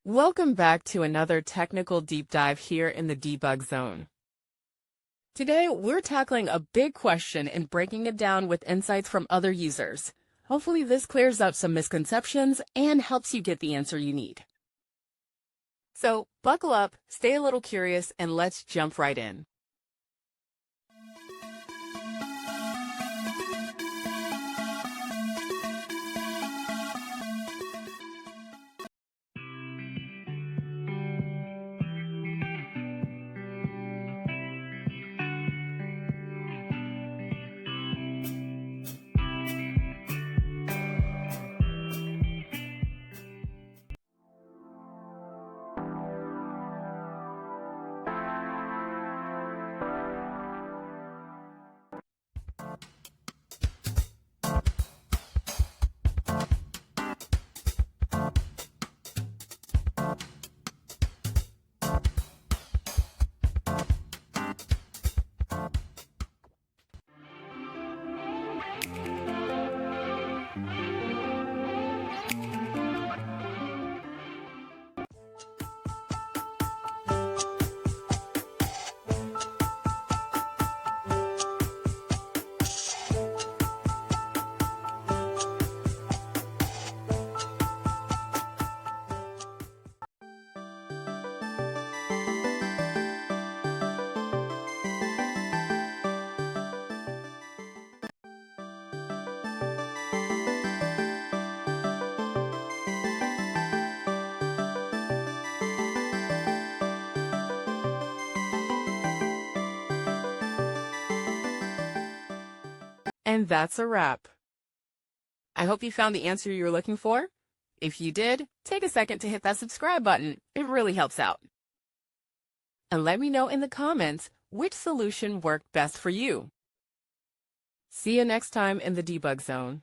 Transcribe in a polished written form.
Welcome back to another technical deep dive here in the debug zone. Today, we're tackling a big question and breaking it down with insights from other users. Hopefully this clears up some misconceptions and helps you get the answer you need. So buckle up, stay a little curious, and let's jump right in. And that's a wrap. I hope you found the answer you were looking for. If you did, take a second to hit that subscribe button. It really helps out. And let me know in the comments which solution worked best for you. See you next time in the debug zone.